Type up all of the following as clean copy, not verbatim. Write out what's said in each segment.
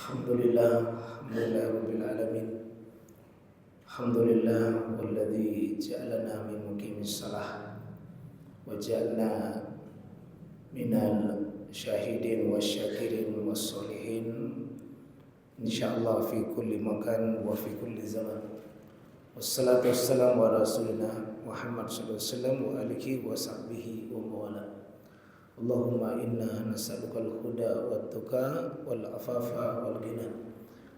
Alhamdulillah rabbil alamin. Alhamdulillah walladzi ja'alana min muqimis shalah wa ja'alna minal syahidin wasyakirin wassolihin insyaallah fi kulli makan wa fi kulli zaman. Wassalatu wassalamu ala rasulina Muhammad sallallahu alaihi wasallam wa alihi wa sahbihi wa mawala. Allahumma inna nas'aluka al-huda wat-tuqa wal-afafa wal-ghina.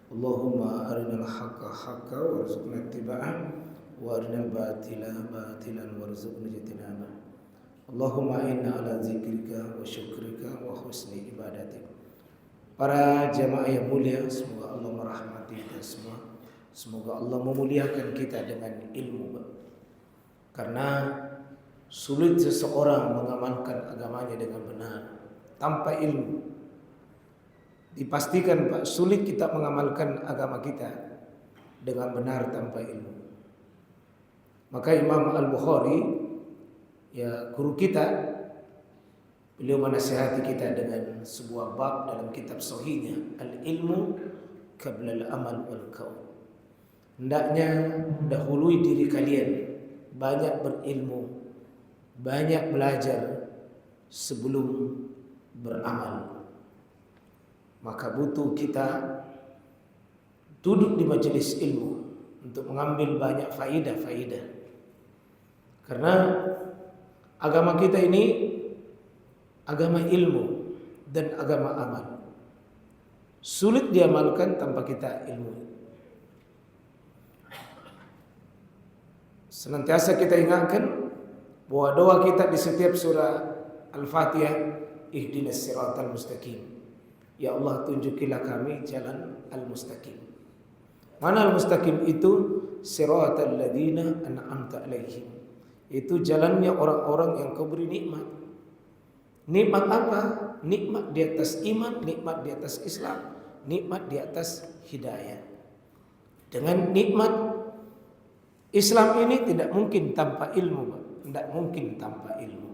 Allahumma arinal haqqa haqqa warzuqna ittiba'ah wa arinal batila batilan warzuqna ijtinabah. Allahumma inna ala zikrika wa syukrika wa husni ibadatik. Para jamaah yang mulia, semoga Allah merahmati kita semua. Semoga Allah memuliakan kita dengan ilmu. Karena sulit seseorang mengamalkan agamanya dengan benar tanpa ilmu. Dipastikan Pak, sulit kita mengamalkan agama kita dengan benar tanpa ilmu. Maka Imam Al-Bukhari, ya guru kita, beliau menasihati kita dengan sebuah bab dalam kitab sahihnya, al-ilmu qabla al-amal wal qaul. Hendaknya dahului diri kalian banyak berilmu, banyak belajar sebelum beramal. Maka butuh kita duduk di majelis ilmu untuk mengambil banyak faidah-faidah. Karena agama kita ini agama ilmu dan agama amal. Sulit diamalkan tanpa kita ilmu. Senantiasa kita ingatkan bahwa doa kita di setiap surah Al-Fatihah, ihdinas siratal mustaqim. Ya Allah, tunjukilah kami jalan al-mustaqim. Mana al-mustaqim itu? Siratal ladzina an'amta alaihim. Itu jalannya orang-orang yang Kau beri nikmat. Nikmat apa? Nikmat di atas iman, nikmat di atas Islam, nikmat di atas hidayah. Dengan nikmat Islam ini tidak mungkin tanpa ilmu, Pak. Tidak mungkin tanpa ilmu.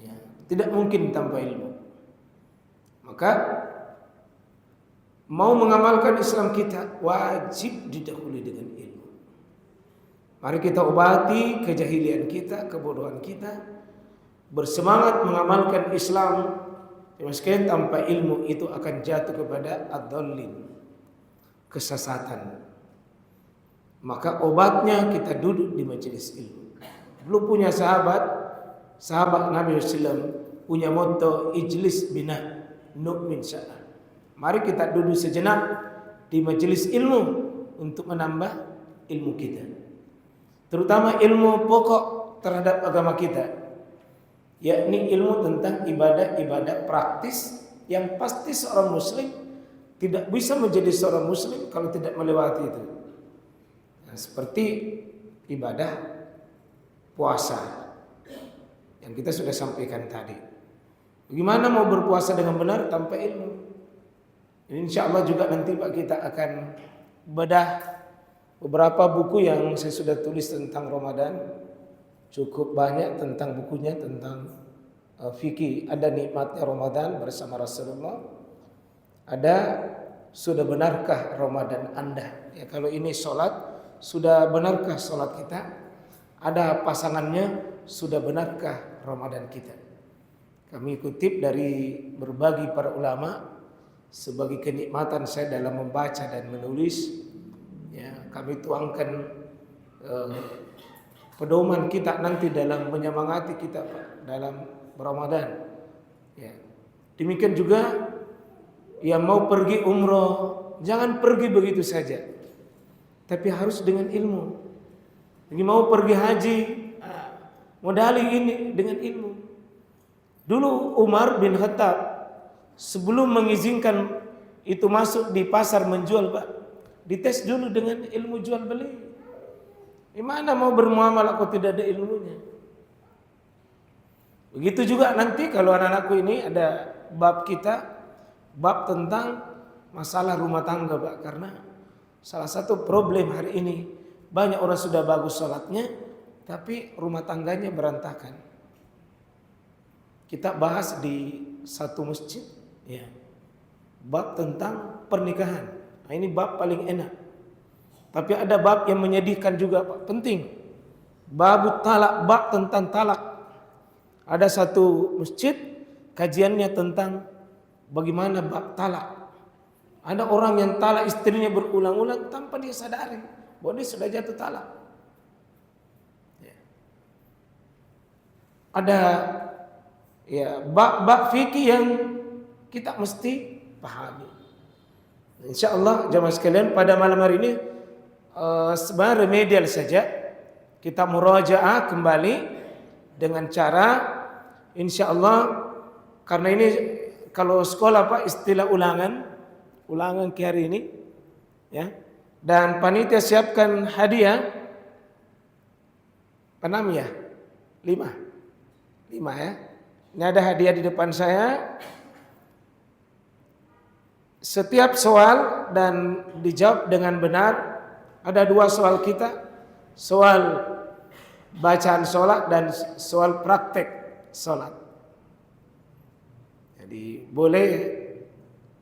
Ya, tidak mungkin tanpa ilmu. Maka mau mengamalkan Islam kita wajib didahului dengan ilmu. Mari kita obati kejahilian kita, kebodohan kita, bersemangat mengamalkan Islam. Meskipun tanpa ilmu itu akan jatuh kepada ad-dhallin, kesesatan. Maka obatnya kita duduk di majelis ilmu. Belum punya sahabat Nabi SAW punya motto ijlis bina nu'min sya'an. Mari kita duduk sejenak di majelis ilmu untuk menambah ilmu kita. Terutama ilmu pokok terhadap agama kita, yakni ilmu tentang ibadah-ibadah praktis yang pasti seorang muslim tidak bisa menjadi seorang muslim kalau tidak melewati itu. Nah, seperti ibadah puasa yang kita sudah sampaikan tadi. Bagaimana mau berpuasa dengan benar tanpa ilmu? Insya Allah juga nanti Pak kita akan bedah beberapa buku yang saya sudah tulis tentang Ramadan. Cukup banyak tentang bukunya tentang fikih. Ada nikmatnya Ramadan bersama Rasulullah. Ada sudah benarkah Ramadan Anda? Ya, kalau ini sholat, sudah benarkah sholat kita? Ada pasangannya, sudah benarkah Ramadan kita? Kami kutip dari berbagi para ulama sebagai kenikmatan saya dalam membaca dan menulis. Ya, kami tuangkan pedoman kita nanti dalam menyemangati kita dalam Ramadan. Ya. Demikian juga yang mau pergi umroh, jangan pergi begitu saja, tapi harus dengan ilmu. Yang mau pergi haji, modali ini dengan ilmu. Dulu Umar bin Khattab sebelum mengizinkan itu masuk di pasar menjual, Pak, dites dulu dengan ilmu jual beli. Gimana mau bermuamalah kalau tidak ada ilmunya? Begitu juga nanti kalau anak-anakku ini ada bab kita, bab tentang masalah rumah tangga, Pak. Karena salah satu problem hari ini, banyak orang sudah bagus sholatnya, tapi rumah tangganya berantakan. Kita bahas di satu masjid, ya, bab tentang pernikahan. Nah, ini bab paling enak. Tapi ada bab yang menyedihkan juga, Pak. Penting. Bab talak, bab tentang talak. Ada satu masjid kajiannya tentang bagaimana bab talak. Ada orang yang talak istrinya berulang-ulang tanpa dia sadari bahwa dia sudah jatuh talak. Ada ya bab-bab fikih yang kita mesti pahami. Insyaallah jemaah sekalian, pada malam hari ini sebagai remedial saja kita murajaah kembali dengan cara insyaallah, karena ini kalau sekolah Pak istilah ulangan ke hari ini ya. Dan panitia siapkan hadiah 6 ya? 5 ya. Ini ada hadiah di depan saya. Setiap soal dan dijawab dengan benar. Ada 2 soal kita. Soal bacaan sholat dan soal praktek sholat. Jadi boleh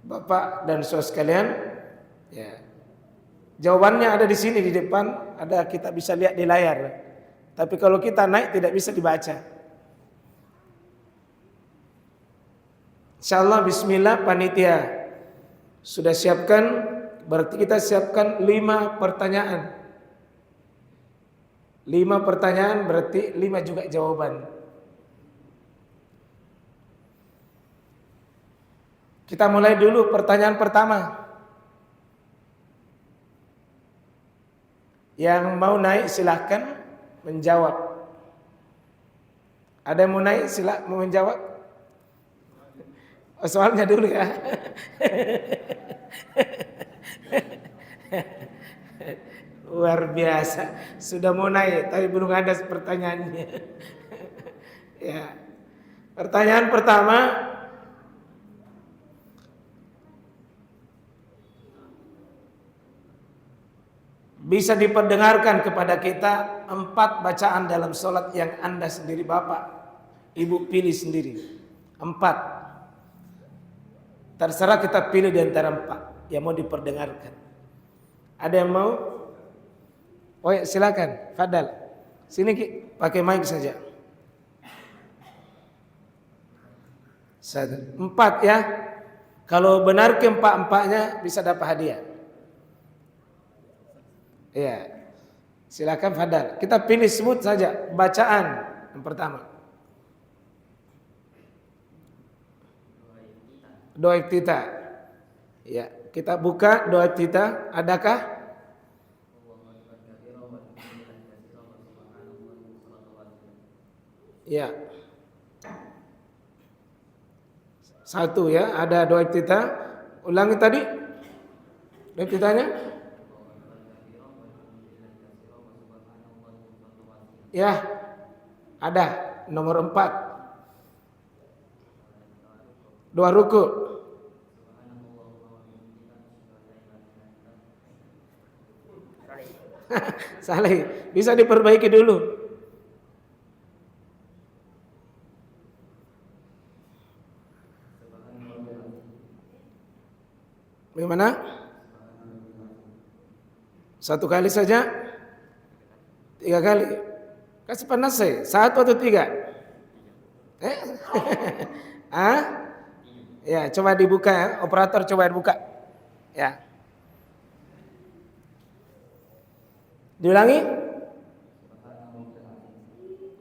Bapak dan saudara sekalian, ya, jawabannya ada di sini di depan. Ada, kita bisa lihat di layar. Tapi kalau kita naik tidak bisa dibaca. Insyaallah bismillah, panitia sudah siapkan, berarti kita siapkan 5 pertanyaan. 5 pertanyaan berarti 5 juga jawaban. Kita mulai dulu pertanyaan pertama. Yang mau naik silahkan menjawab. Ada yang mau naik silahkan mau menjawab. Oh, soalnya dulu ya. Luar biasa. Sudah mau naik tapi belum ada pertanyaannya. Ya. Pertanyaan pertama, bisa diperdengarkan kepada kita 4 bacaan dalam sholat yang Anda sendiri Bapak Ibu pilih sendiri. 4. Terserah, kita pilih di antara 4 yang mau diperdengarkan. Ada yang mau? Oh ya, silakan, Fadal. Sini pakai mic saja. 4 ya. Kalau benar ke 4-4-nya bisa dapat hadiah. Iya. Silakan Fadal. Kita pilih sebut saja bacaan yang pertama. Doa iftitah. Ya, kita buka doa iftitah. Adakah? Ya. 1 ya, ada doa iftitah. Ulangi tadi. Doa iftitahnya? Ya. Ada nomor 4. Doa ruku. Saleh, bisa diperbaiki dulu. Bagaimana? 1 kali saja? 3 kali? Kasih panas saya. 1 atau 3? Ya, coba dibuka ya. Operator coba dibuka. Ya. Diulangi.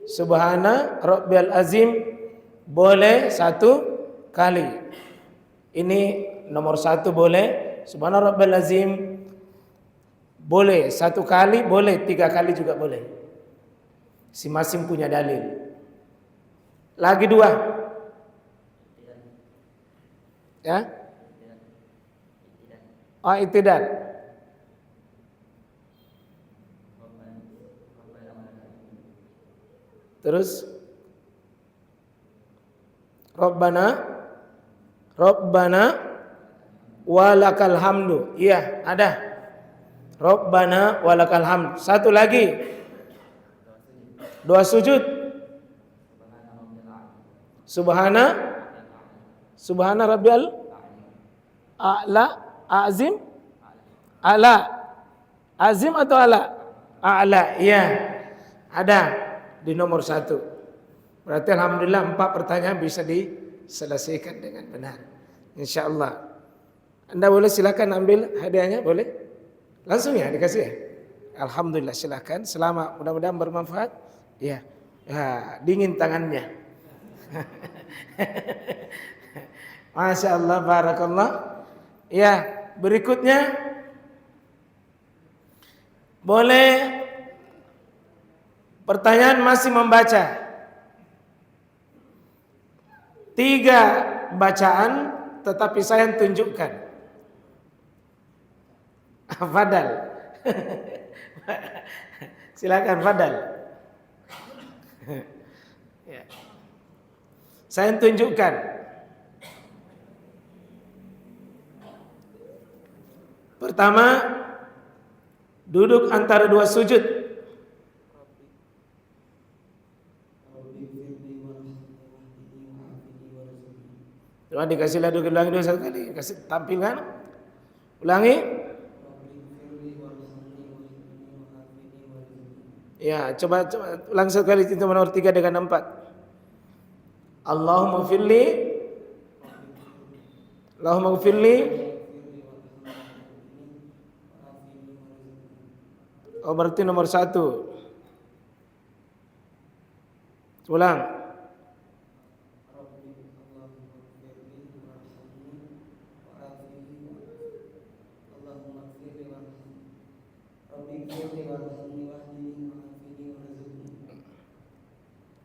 Subhana Rabbiyal Azim boleh 1 kali. Ini nomor 1 boleh. Subhana Rabbiyal Azim boleh 1 kali, boleh 3 kali juga boleh. Masing-masing punya dalil. Lagi 2. Ya. Oh, iktidal. Terus Rabbana walakal hamdu. Iya, ada. Rabbana walakal hamdu. 1 lagi. Doa sujud. Subhana Rabbiyal A'la, azim, ala, azim atau ala? A'la, ya. Ada di nomor 1. Berarti alhamdulillah 4 pertanyaan bisa diselesaikan dengan benar. Insyaallah. Anda boleh silakan ambil hadiahnya, boleh? Langsung ya dikasih ya. Alhamdulillah, silakan. Selamat, mudah-mudahan bermanfaat. Ya. Ya, dingin tangannya. Masya Allah, barakallah. Ya, berikutnya boleh pertanyaan masih membaca 3 bacaan, tetapi saya tunjukkan. Fadal. Silakan Fadal. Ya. Saya tunjukkan. Pertama, duduk antara 2 sujud. Coba dikasih ladu, ulangi 1 kali, kasih tampilkan. Ulangi. Ya, coba ulang 1 kali itu nomor 3 dengan 4. Allahumma firli. Allahumma firli. Oh, berarti nomor 1. Ulang.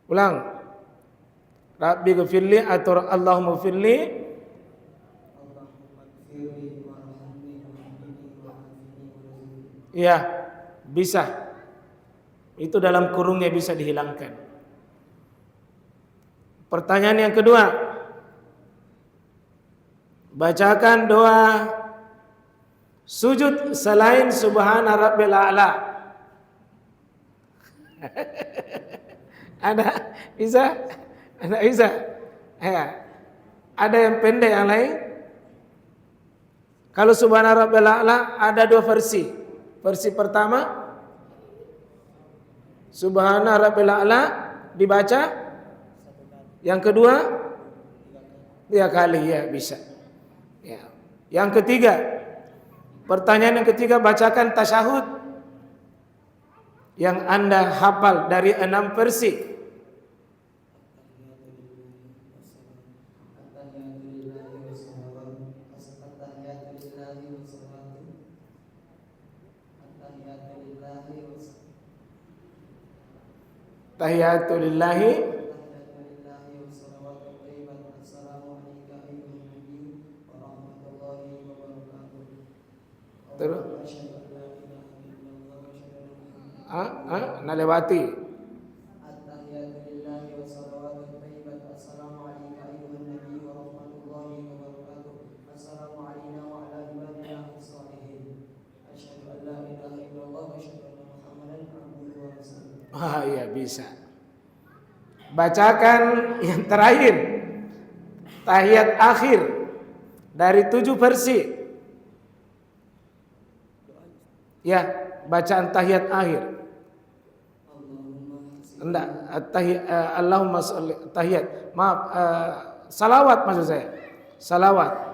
Ulang. Rabbi ghfirli atau Allahumma firli. Ya, bisa. Itu dalam kurungnya bisa dihilangkan. Pertanyaan yang kedua. Bacakan doa sujud selain subhana rabbil a'la. Ada bisa? Ada bisa? Ya. Ada yang pendek, yang lain? Kalau subhana rabbil a'la ada 2 versi. Versi pertama subhana rabbil a'la dibaca. Yang kedua 3 kali, ya bisa. Ya. Yang ketiga, pertanyaan yang ketiga, bacakan tasyahud yang Anda hafal dari 6 versi. Tahiyatulillahi terus nalewati. Iya bisa. Bacakan yang terakhir, tahiyat akhir dari 7 versi. Ya, bacaan tahiyat akhir. Enggak, Allahumma sholli tahiyat. Maaf, salawat maksud saya. Salawat.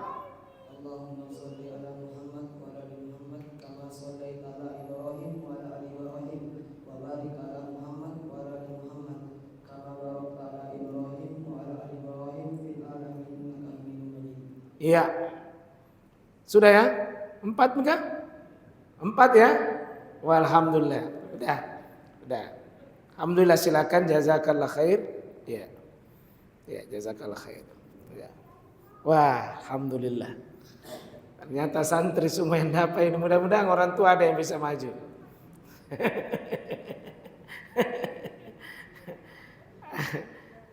Iya. Sudah ya? 4 enggak? 4 ya? Walhamdulillah. Udah. Alhamdulillah, silakan, jazakallah khair. Ya. Ya, jazakallah khair. Ya. Wah, alhamdulillah. Ternyata santri semua yang dapat ini, mudah-mudahan orang tua ada yang bisa maju.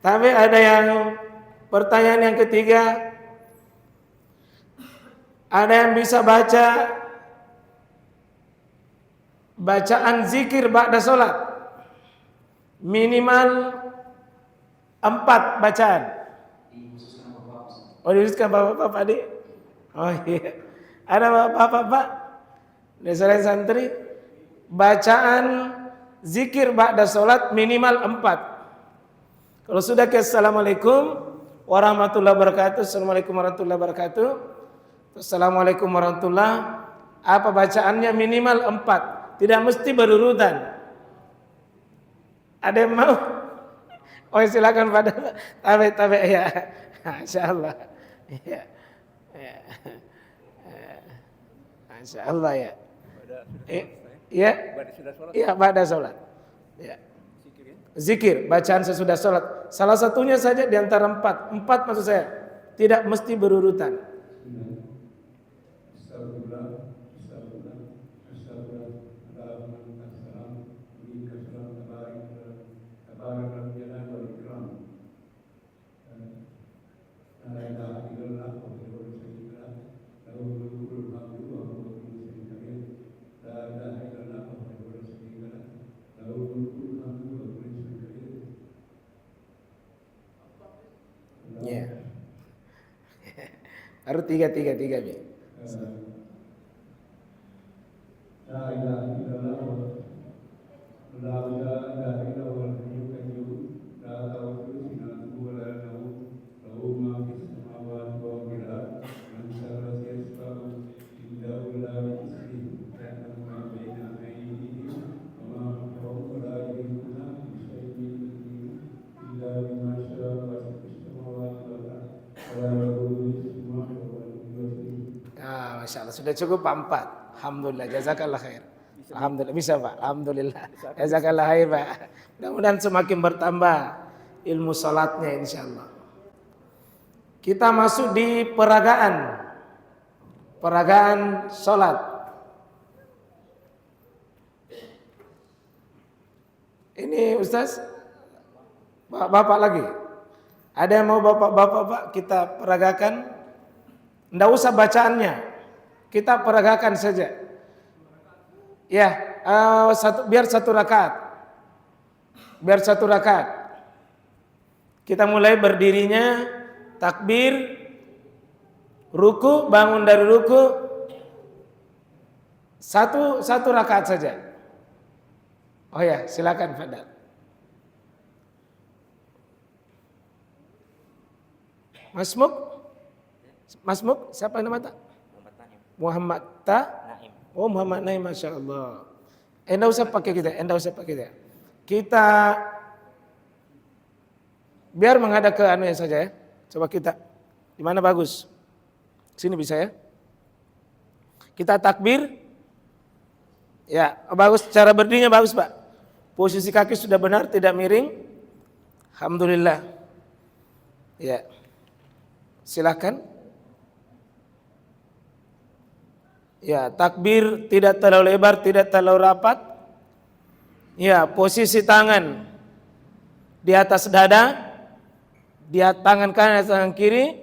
Tapi ada yang pertanyaan yang ketiga, ada yang bisa baca bacaan zikir ba'da sholat minimal 4 bacaan. Oh, dituliskan Bapak-bapak, Adik. Oh iya. Ada bapak-bapak, saudara santri, bacaan zikir ba'da salat minimal 4. Kalau sudah ke assalamualaikum warahmatullahi wabarakatuh, assalamualaikum warahmatullahi wabarakatuh, assalamualaikum warahmatullahi, apa bacaannya minimal 4, tidak mesti berurutan. Ada yang mau? Oh silakan pada tabe ya, insyaallah. Ya. Insyaallah ya. Ya. Iya pada sholat. Ya. Zikir, bacaan sesudah sholat. Salah satunya saja di antara 4. 4 maksud saya. Tidak mesti berurutan. Ya. Harus tiga bi. Masya Allah, sudah cukup 4. Alhamdulillah, jazakallah khair. Alhamdulillah, bisa Pak, alhamdulillah. Jazakallah khair Pak. Mudah-mudahan semakin bertambah ilmu salatnya insyaallah. Kita masuk di peragaan salat. Ini Ustaz, bapak lagi. Ada yang mau bapak-bapak Pak kita peragakan? Nggak usah bacaannya, kita peragakan saja. Ya, biar satu rakaat. Kita mulai berdirinya, takbir, ruku, bangun dari ruku, satu rakaat saja. Oh ya, silakan Fadal. Masmuk, siapa nama tak? Muhammad Naim. Oh Muhammad Naim, masya Allah. Enggak usah pakai kita. Kita biar menghadap ke anu ya saja ya. Coba kita, di mana bagus? Sini bisa ya. Kita takbir. Ya, bagus. Cara berdirinya bagus Pak. Posisi kaki sudah benar, tidak miring. Alhamdulillah. Ya. Silakan. Ya, takbir tidak terlalu lebar, tidak terlalu rapat. Ya, posisi tangan di atas dada, di tangan kanan, tangan kiri,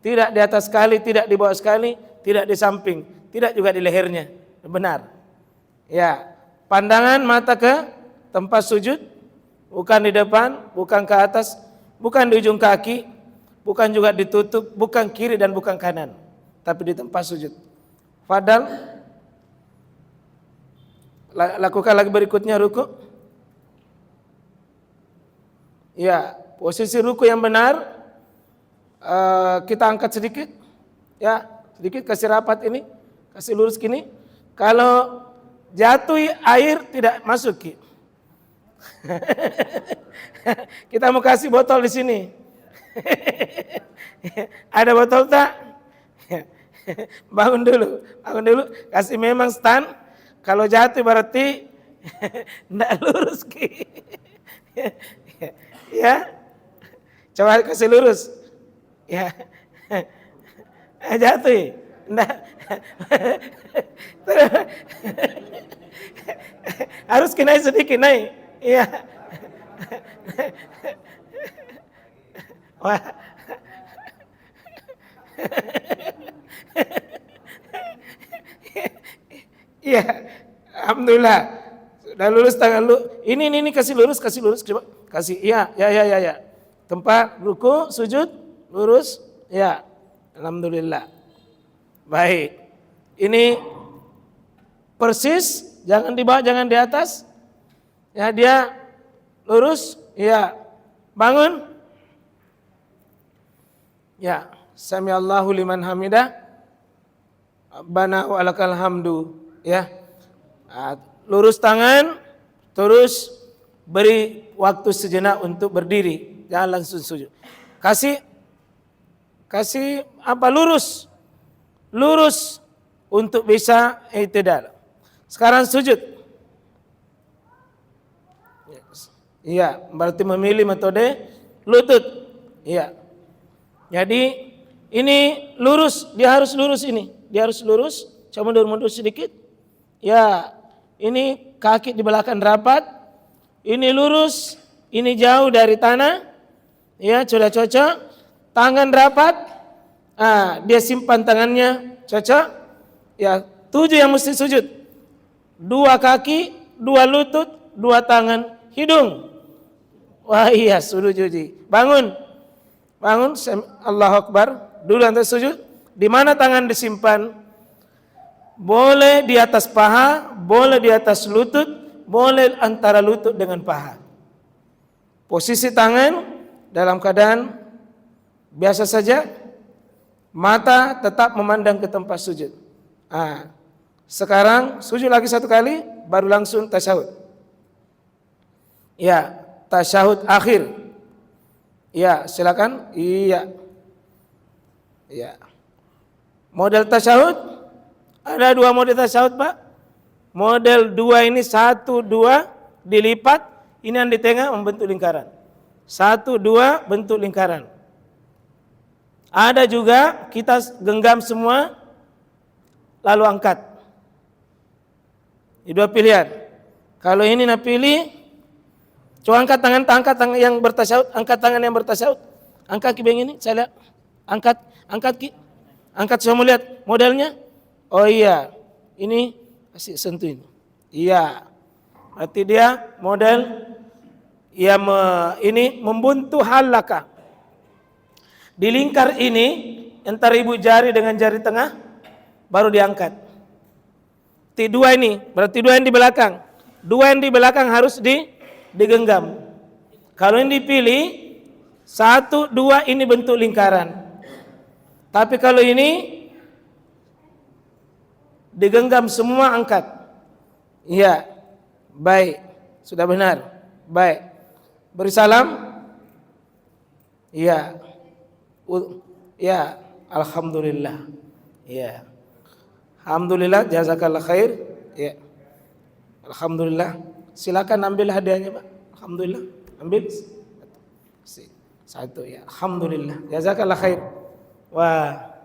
tidak di atas sekali, tidak di bawah sekali, tidak di samping, tidak juga di lehernya. Benar. Ya, pandangan mata ke tempat sujud, bukan di depan, bukan ke atas, bukan di ujung kaki, bukan juga ditutup, bukan kiri dan bukan kanan, tapi di tempat sujud. Fadal, lakukan lagi berikutnya ruku. Ya, posisi ruku yang benar, kita angkat sedikit, ya sedikit, kasih rapat ini, kasih lurus gini. Kalau jatuh air tidak masuk. Kita mau kasih botol di sini. Ada botol tak? Bangun dulu, kasih memang stand. Kalau jatuh berarti tidak lurus. Ya, coba kasih lurus. Ya, jatuh, tidak. Harus naik sedikit, naik. Iya. Wah. Iya, alhamdulillah sudah lurus tangan lu. Ini kasih lurus, coba kasih. Iya, ya. Tempat ruku, sujud, lurus. Ya, alhamdulillah. Baik. Ini persis, jangan di bawah, jangan di atas. Ya, dia lurus. Ya. Bangun. Ya, sami Allahu liman hamidah. Bana wa lakal hamdu. Ya. Lurus tangan, terus beri waktu sejenak untuk berdiri, jangan langsung sujud. Kasih lurus untuk bisa i'tidal. Sekarang sujud. Iya, berarti memilih metode lutut. Iya. Jadi ini lurus, dia harus lurus ini. Dia harus lurus, coba mundur sedikit. Ya, ini kaki di belakang rapat. Ini lurus, ini jauh dari tanah. Ya, sudah cocok. Tangan rapat. Dia simpan tangannya, cocok. Ya, 7 yang mesti sujud. 2 kaki, 2 lutut, 2 tangan, hidung. Wah iya, sudah jadi. Bangun, Allahu Akbar. Dulu anda sujud. Di mana tangan disimpan? Boleh di atas paha, boleh di atas lutut, boleh antara lutut dengan paha. Posisi tangan dalam keadaan biasa saja, mata tetap memandang ke tempat sujud. Sekarang sujud lagi 1 kali, baru langsung tasyahud. Ya, tasyahud akhir. Ya, silakan. Iya. Ya. Model tasyahud ada 2 model tasyahud, Pak. Model 2 ini 1, 2 dilipat, ini yang di tengah membentuk lingkaran. 1, 2 bentuk lingkaran. Ada juga kita genggam semua lalu angkat. Ini 2 pilihan. Kalau ini nak pilih, coba angkat tangan yang bertasyahud, angkat tangan yang bertasyahud. Angkat ki begini, saya lihat. Angkat ki. Angkat, semua lihat modelnya. Oh iya, ini kasih sentuh ini. Iya. Berarti dia model ini membuntu halaka. Di lingkar ini antara ibu jari dengan jari tengah baru diangkat. T2 ini, berarti 2 yang di belakang. 2 yang di belakang harus digenggam. Kalau ini dipilih 1, 2 ini bentuk lingkaran. Tapi kalau ini digenggam semua, angkat. Iya. Baik. Sudah benar. Baik. Beri salam. Iya. Ya, alhamdulillah. Ya. Alhamdulillah, jazakallah khair. Ya. Alhamdulillah. Silakan ambil hadiahnya, Pak. Alhamdulillah. Ambil. 1 ya. Alhamdulillah. Jazakallah khair. Wah.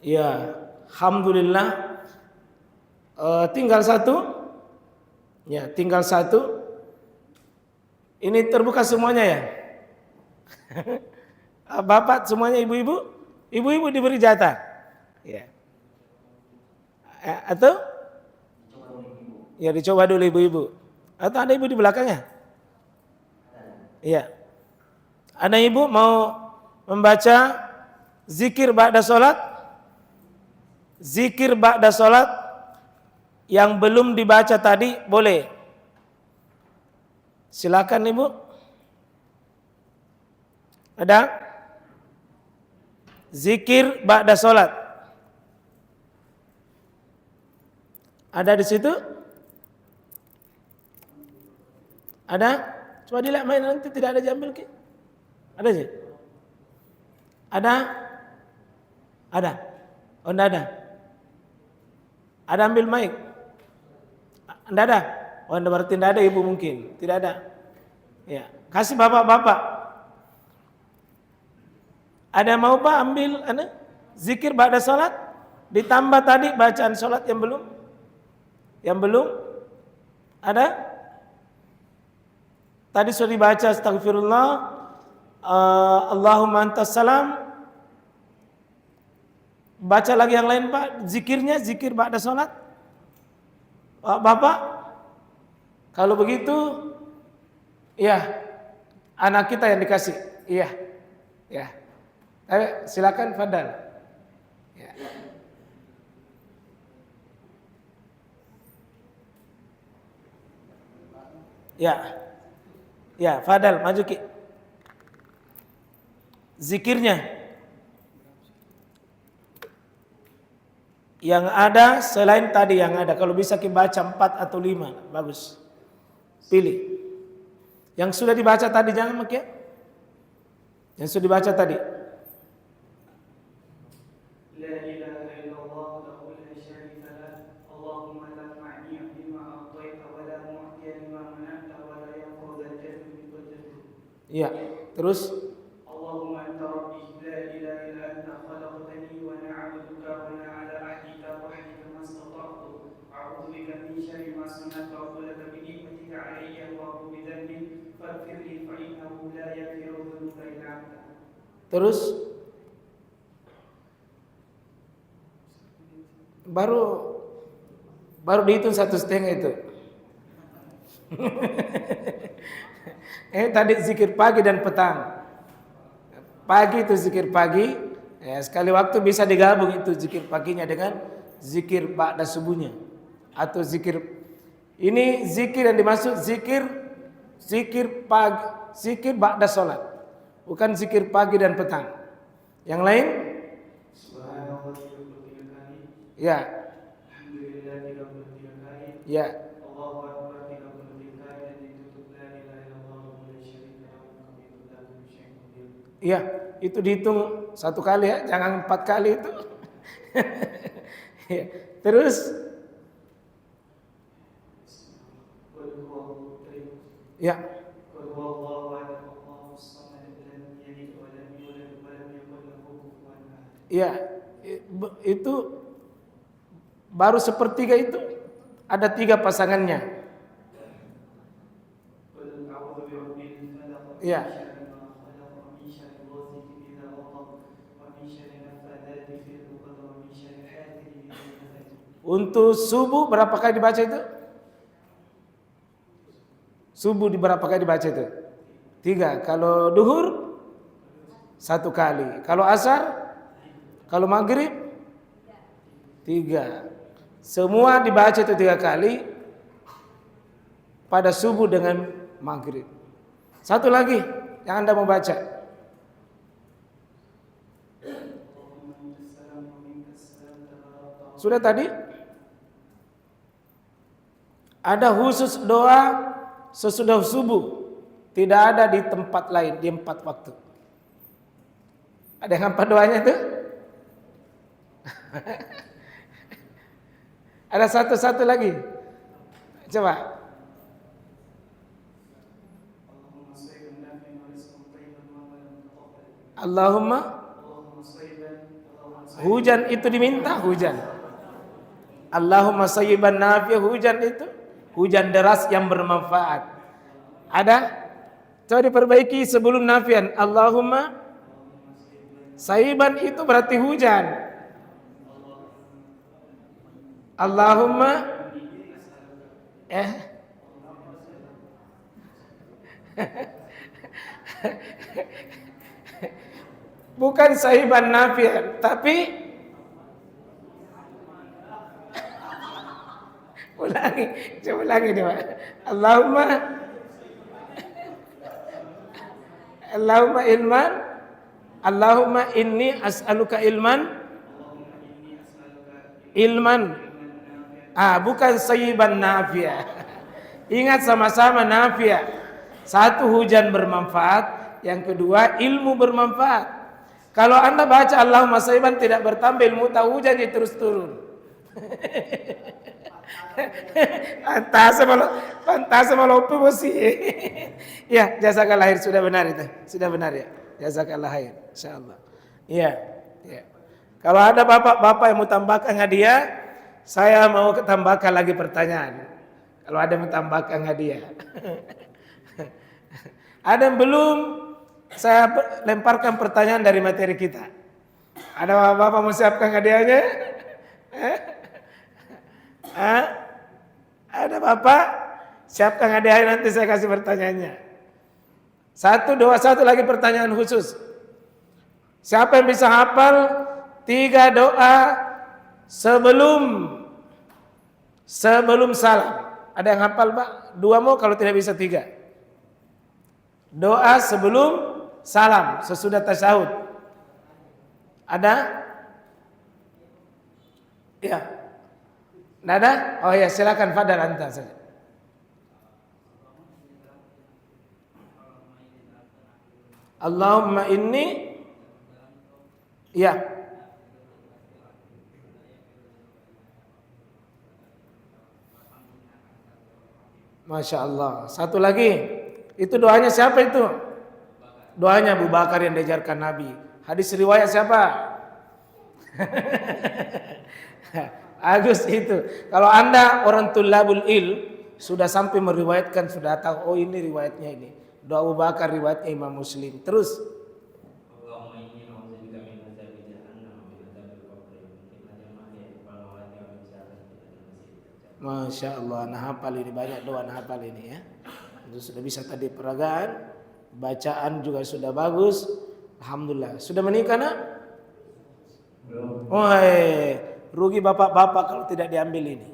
Ya, alhamdulillah. Tinggal 1. Ya, tinggal 1. Ini terbuka semuanya ya. Bapak semuanya, ibu-ibu diberi jatah. Ya. Atau ya dicoba dulu ibu-ibu. Atau ada ibu di belakangnya? Iya. Ada ibu mau membaca zikir ba'da salat? Zikir ba'da salat yang belum dibaca tadi boleh. Silakan ibu. Ada? Zikir ba'da salat. Ada di situ? Ada? Coba dilihat main, nanti tidak ada jambil ki. Ada sih? Ada? Ada? Oh, enggak ada. Ada ambil mic? Enggak ada? Oh, berarti enggak ada ibu mungkin. Tidak ada. Ya, kasih bapak-bapak. Ada mau Pak ambil zikir ba'da salat? Ditambah tadi bacaan salat yang belum? Yang belum? Ada? Tadi sudah dibaca astagfirullah, Allahumma antas salam. Baca lagi yang lain Pak, zikirnya, zikir ba'da salat. Bapak, kalau begitu, iya, anak kita yang dikasih. Iya, Ya. Silakan Fadal. Ya. Ya. Ya, Fadal maju Ki. Zikirnya yang ada selain tadi yang ada, kalau bisa Ki baca 4 atau 5, bagus. Pilih. Yang sudah dibaca tadi jangan Mak ya. Yang sudah dibaca tadi. La ilaha illallah wa la syarika lah. Allahumma lanfa'ni bima a'taita wa la mu'tiya lima mana'ta wa la yanfa'u dzal jaddi minka jaddu. Iya, terus Allahumma anta rabbi la ilaha illa anta khalaqtani wa ana 'abduka wa ana 'ala ahdika wa ahdika mastata'tu. A'udzu bika min syarri ma sana'tu wa a'udzu laka bi ni'matika 'alayya wa a'udzu bi dhanbi faghfir li fa innahu la yaghfiru dhunuba illa anta. Terus baru dihitung 1,5 itu. Tadi zikir pagi dan petang. Pagi itu zikir pagi, ya, sekali waktu bisa digabung itu zikir paginya dengan zikir ba'da subuhnya atau zikir ini zikir yang dimaksud zikir pagi, zikir ba'da salat, bukan zikir pagi dan petang. Yang lain? Subhanallah 33 kali. Ya. Alhamdulillah 33 kali. Ya. Allahu akbar 33 kali dan ditutup la ilaha illallah wa la syarika lahu wa la syai'un qadir. Iya, itu dihitung 1 kali ya, jangan 4 kali itu. Ya. Terus ya. Ya, itu baru sepertiga itu ada 3 pasangannya. Ya. Untuk subuh berapa kali dibaca itu? Subuh di berapa kali dibaca itu? 3. Kalau duhur 1 kali. Kalau asar, kalau maghrib 3. Semua dibaca itu 3 kali pada subuh dengan maghrib. 1 lagi yang Anda mau baca. Sudah tadi? Ada khusus doa sesudah subuh, tidak ada di tempat lain, di 4 waktu. Ada yang apa doanya itu? Ada satu lagi. Coba. Allahumma hujan itu diminta hujan. Allahumma sayyiban nafi'ah, hujan itu hujan deras yang bermanfaat. Ada? Coba diperbaiki sebelum nafian. Allahumma sayyiban itu berarti hujan. Allahumma bukan sayyiban nafian, tapi coba ulangi nih Pak. Allahumma ilman, Allahumma inni as'aluka ilman, bukan sayyiban nafi'ah. Ingat sama-sama nafi'ah. 1 hujan bermanfaat, yang kedua ilmu bermanfaat. Kalau Anda baca Allahumma sayyiban tidak bertambah ilmu, tahu hujan terus turun. Pantasa malu mesti. Ya, jazakallah khair, sudah benar itu. Sudah benar ya. Jazakallah khair, insyaallah. Iya, ya. Kalau ada bapak-bapak yang mau tambahkan hadiah, saya mau tambahkan lagi pertanyaan. Kalau ada yang mau tambahkan hadiah. Ada yang belum, saya lemparkan pertanyaan dari materi kita. Ada bapak-bapak mau siapkan hadiahnya? Ada bapak? Siapkan hadiahnya, nanti saya kasih pertanyaannya. 1 lagi pertanyaan khusus. Siapa yang bisa hafal 3 doa sebelum salam? Ada yang hafal, Pak? 2 mau, kalau tidak bisa 3. Doa sebelum salam, sesudah tasyahud. Ada? Ya. Nggak ada? Oh ya, silakan Fadal anta saja. Allahumma inni, ya. Masya Allah. Satu lagi, itu doanya siapa itu? Doanya Abu Bakar yang diajarkan Nabi. Hadis riwayat siapa? Agus itu. Kalau Anda orang tulabul sudah sampai meriwayatkan, sudah tahu, oh ini riwayatnya ini. Doa Abu Bakar riwayatnya Imam Muslim. Terus Masya Allah, nah hafal ini, banyak doa nah hafal ini ya. Itu sudah bisa tadi peragaan, bacaan juga sudah bagus. Alhamdulillah. Sudah menikah nak? Belum. Woi, rugi bapak-bapak kalau tidak diambil ini.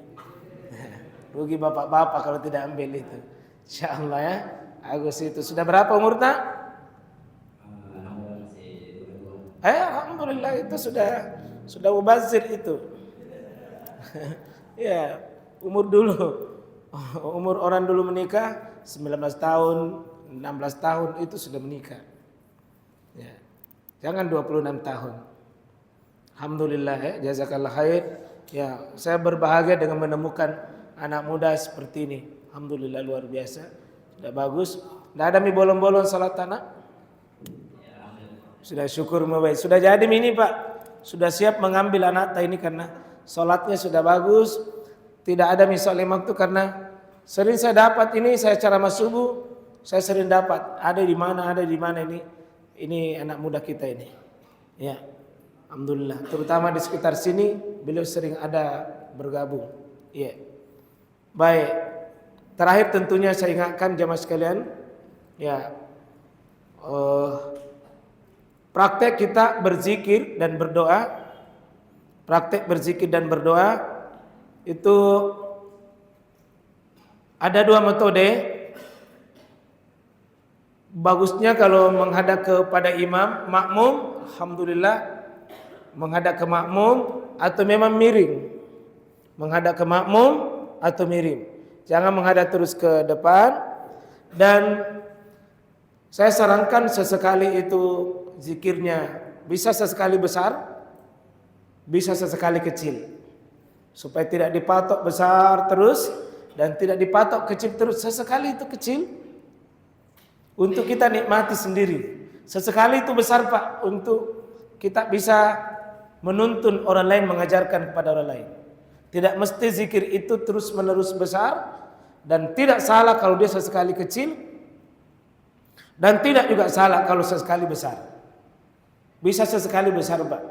Rugi bapak-bapak kalau tidak ambil itu. Insya Allah ya. Agus itu sudah berapa umur tak? Alhamdulillah itu sudah mubazir itu. Ya, umur dulu. Umur orang dulu menikah 19 tahun, 16 tahun itu sudah menikah. Ya. Jangan 26 tahun. Alhamdulillah ya, jazakallah khair. Ya, saya berbahagia dengan menemukan anak muda seperti ini. Alhamdulillah luar biasa. Sudah bagus. Tidak ada mi bolong-bolong salat anak. Sudah syukur baik. Sudah jadi ini Pak. Sudah siap mengambil anak ini karena salatnya sudah bagus. Tidak ada misal waktu karena sering saya dapat ini, saya ceramah subuh, saya sering dapat ada di mana ini. Ini anak muda kita ini. Ya. Alhamdulillah. Terutama di sekitar sini beliau sering ada bergabung. Ya. Baik. Terakhir tentunya saya ingatkan jamaah sekalian, ya. Praktek kita berzikir dan berdoa. Praktek berzikir dan berdoa itu ada 2 metode. Bagusnya kalau menghadap kepada imam, makmum, alhamdulillah, menghadap ke makmum atau memang miring. Menghadap ke makmum atau miring. Jangan menghadap terus ke depan. Dan saya sarankan sesekali itu zikirnya bisa sesekali besar, bisa sesekali kecil. Supaya tidak dipatok besar terus dan tidak dipatok kecil terus. Sesekali itu kecil untuk kita nikmati sendiri. Sesekali itu besar Pak, untuk kita bisa menuntun orang lain, mengajarkan kepada orang lain. Tidak mesti zikir itu terus menerus besar, dan tidak salah kalau dia sesekali kecil, dan tidak juga salah kalau sesekali besar. Bisa sesekali besar Pak.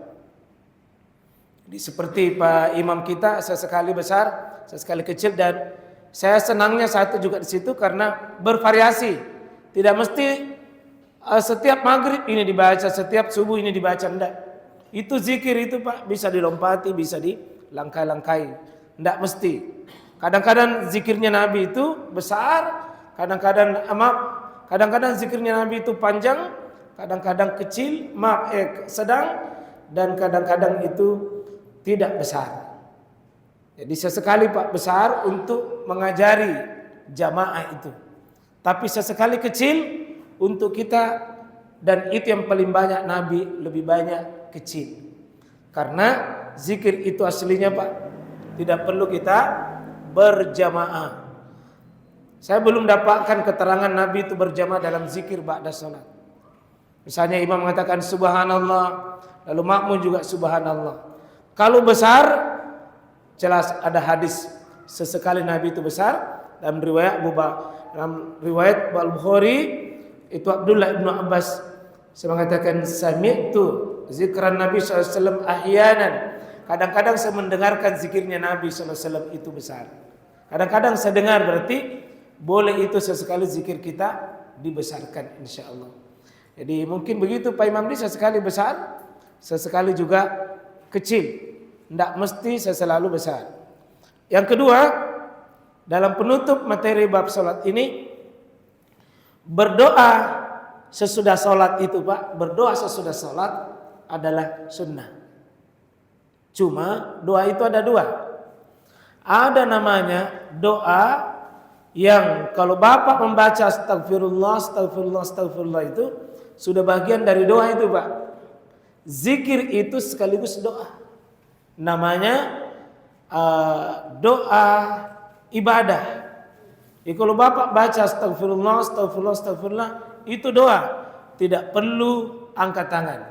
Jadi seperti Pak Imam kita sesekali besar, sesekali kecil, dan saya senangnya satu juga di situ karena bervariasi. Tidak mesti setiap maghrib ini dibaca, setiap subuh ini dibaca, enggak. Itu zikir itu Pak bisa dilompati, bisa dilangkai-langkai. Enggak mesti. Kadang-kadang zikirnya Nabi itu besar, kadang-kadang zikirnya Nabi itu panjang, kadang-kadang kecil, sedang, dan kadang-kadang itu tidak besar. Jadi sesekali Pak besar untuk mengajari jamaah itu. Tapi sesekali kecil untuk kita, dan itu yang paling banyak Nabi lebih banyak kecil. Karena zikir itu aslinya Pak tidak perlu kita berjamaah. Saya belum dapatkan keterangan Nabi itu berjamaah dalam zikir ba'da salat. Misalnya imam mengatakan subhanallah, lalu makmum juga subhanallah. Kalau besar, jelas ada hadis sesekali Nabi itu besar. Dalam riwayat Al-Bukhari itu Abdullah bin Abbas mengatakan sami'tu zikran Nabi SAW ahyanan. Kadang-kadang saya mendengarkan zikirnya Nabi SAW itu besar. Kadang-kadang saya dengar, berarti boleh itu sesekali zikir kita dibesarkan insyaallah. Jadi mungkin begitu Pak Imam ini sesekali besar, sesekali juga kecil. Tidak mesti selalu besar. Yang kedua, dalam penutup materi bab salat ini, berdoa sesudah salat itu Pak, berdoa sesudah salat adalah sunnah. Cuma doa itu ada dua. Ada namanya doa yang kalau Bapak membaca astagfirullah, astagfirullah, astagfirullah itu sudah bagian dari doa itu Pak. Zikir itu sekaligus doa. Namanya doa ibadah. Jadi kalau Bapak baca astagfirullah, astagfirullah, astagfirullah, itu doa. Tidak perlu angkat tangan.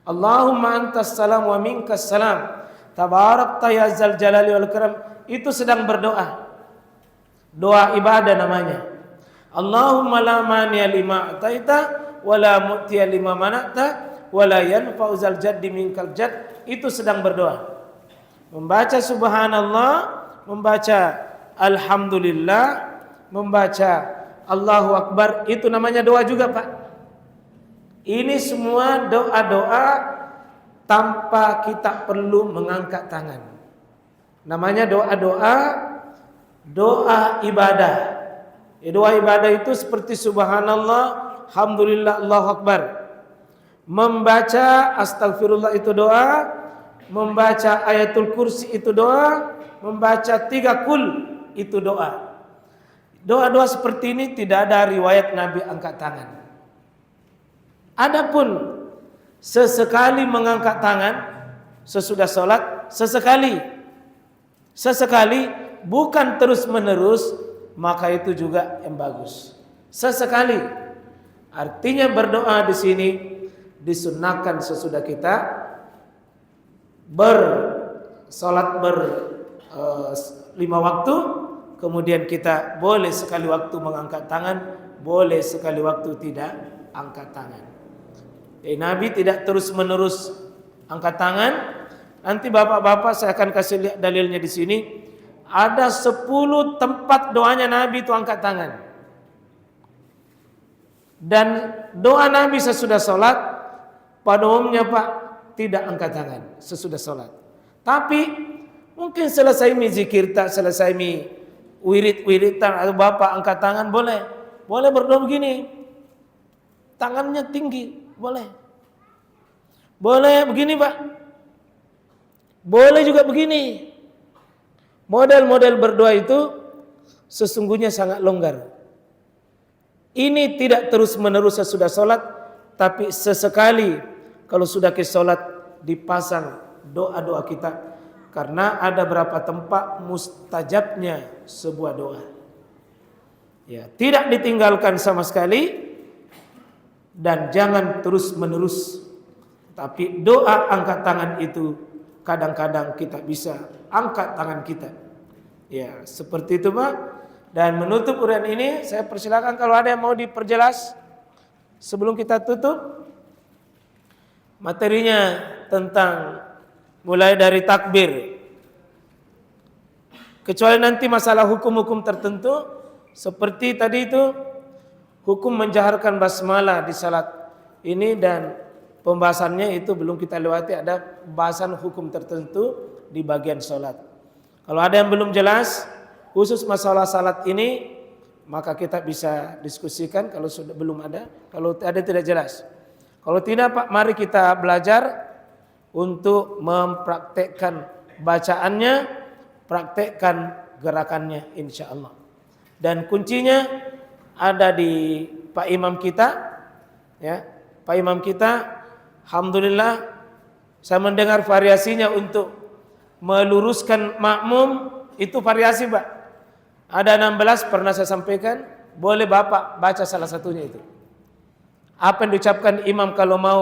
Allahumma antas salam wa minkas salam. Tabarakta ya zal jalali wal ikram. Itu sedang berdoa. Doa ibadah namanya. Allahumma la mani'a lima ataita wa la mu'tiya lima mana'ta wa la yanfa'u zal jaddi minkal jadd. Itu sedang berdoa. Membaca subhanallah, membaca alhamdulillah, membaca Allahu Akbar, itu namanya doa juga Pak. Ini semua doa-doa tanpa kita perlu mengangkat tangan. Namanya doa-doa, doa ibadah. Doa ibadah itu seperti subhanallah, alhamdulillah, Allahu Akbar. Membaca astagfirullah itu doa, membaca ayatul kursi itu doa, membaca 3 kul itu doa. Doa-doa seperti ini tidak ada riwayat Nabi angkat tangan. Adapun sesekali mengangkat tangan sesudah sholat, sesekali bukan terus menerus, maka itu juga yang bagus. Sesekali, artinya berdoa di sini disunnahkan sesudah kita bersolat 5 waktu, kemudian kita boleh sekali waktu mengangkat tangan, boleh sekali waktu tidak angkat tangan. Jadi Nabi tidak terus menerus angkat tangan. Nanti bapak-bapak saya akan kasih lihat dalilnya di sini. Ada 10 tempat doanya Nabi itu angkat tangan. Dan doa Nabi sesudah sholat pada umumnya Pak tidak angkat tangan sesudah sholat. Tapi mungkin selesai zikir, tak selesai wirid-wiridan atau bapak angkat tangan boleh. Boleh berdoa begini. Tangannya tinggi, boleh. Boleh begini Pak. Boleh juga begini. Model-model berdoa itu sesungguhnya sangat longgar. Ini tidak terus-menerus sesudah sholat, tapi sesekali kalau sudah ke sholat dipasang doa-doa kita. Karena ada berapa tempat mustajabnya sebuah doa. Ya, tidak ditinggalkan sama sekali dan jangan terus-menerus. Tapi doa angkat tangan itu kadang-kadang kita bisa angkat tangan kita. Ya, seperti itu Pak. Dan menutup uraian ini saya persilakan kalau ada yang mau diperjelas sebelum kita tutup materinya tentang mulai dari takbir. Kecuali nanti masalah hukum-hukum tertentu seperti tadi itu hukum menjaharkan basmalah di salat ini, dan pembahasannya itu belum kita lewati, ada bahasan hukum tertentu di bagian salat. Kalau ada yang belum jelas khusus masalah salat ini, maka kita bisa diskusikan kalau sudah belum ada, kalau ada tidak jelas. Kalau tidak Pak, mari kita belajar untuk mempraktekkan bacaannya, praktekkan gerakannya insyaallah. Dan kuncinya ada di Pak Imam kita, ya. Pak Imam kita, alhamdulillah saya mendengar variasinya untuk meluruskan makmum itu variasi Pak. Ada 16 pernah saya sampaikan, boleh Bapak baca salah satunya itu. Apa yang diucapkan imam kalau mau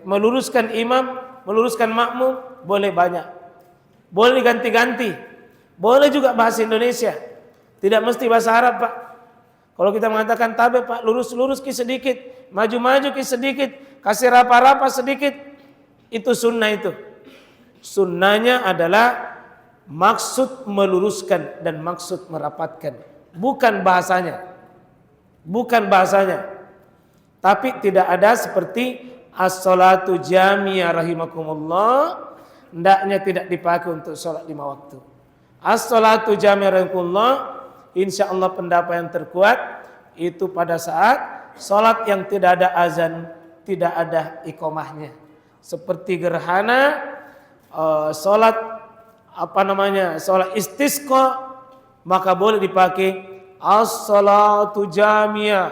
meluruskan imam, meluruskan makmum, boleh banyak. Boleh ganti-ganti. Boleh juga bahasa Indonesia. Tidak mesti bahasa Arab Pak. Kalau kita mengatakan tabe Pak, lurus-lurus ki sedikit, maju-maju ki sedikit, kasih rapa-rapa sedikit, itu sunnah itu. Sunnahnya adalah maksud meluruskan dan maksud merapatkan, bukan bahasanya. Bukan bahasanya. Tapi tidak ada seperti as-salatu jamiyah rahimakumullah. Hendaknya tidak dipakai untuk sholat 5 waktu. As-salatu jamiyah rahimakumullah, insyaallah pendapat yang terkuat itu pada saat sholat yang tidak ada azan, tidak ada iqamahnya. Seperti gerhana, sholat sholat istisqa, maka boleh dipakai as-salatu jamiyah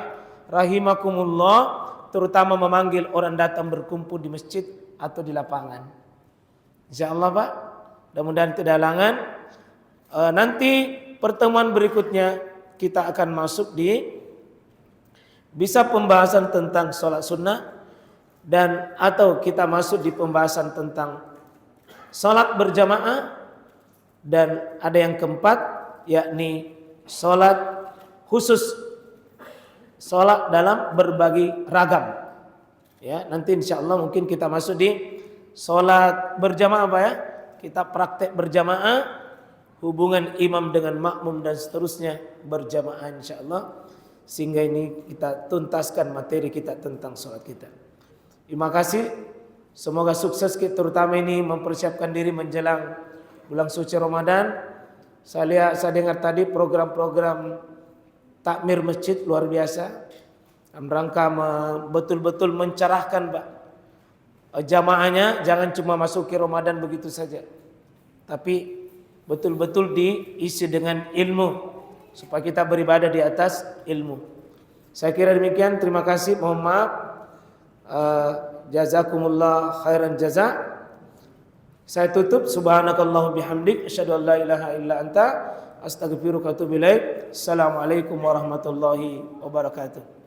rahimakumullah, terutama memanggil orang datang berkumpul di masjid atau di lapangan. Insyaallah Pak, mudah-mudahan tidak halangan. Nanti pertemuan berikutnya kita akan masuk di bisa pembahasan tentang sholat sunnah, dan atau kita masuk di pembahasan tentang sholat berjamaah, dan ada yang keempat yakni sholat khusus, sholat dalam berbagai ragam. Ya, nanti insyaallah mungkin kita masuk di sholat berjamaah Pak ya. Kita praktek berjamaah, hubungan imam dengan makmum dan seterusnya berjamaah insyaallah, sehingga ini kita tuntaskan materi kita tentang sholat kita. Terima kasih. Semoga sukses kita, terutama ini mempersiapkan diri menjelang bulan suci Ramadan. Saya dengar tadi program-program takmir masjid luar biasa, dalam rangka betul-betul mencerahkan Pak jamaahnya. Jangan cuma masuki Ramadan begitu saja, tapi betul-betul diisi dengan ilmu supaya kita beribadah di atas ilmu. Saya kira demikian. Terima kasih. Mohon maaf. Jazakumullah khairan jaza. Saya tutup. Subhanakallahu bihamdik, asyhadu an la ilaha illa anta, astaghfiruka wa atubu ilaik. Assalamualaikum warahmatullahi wabarakatuh.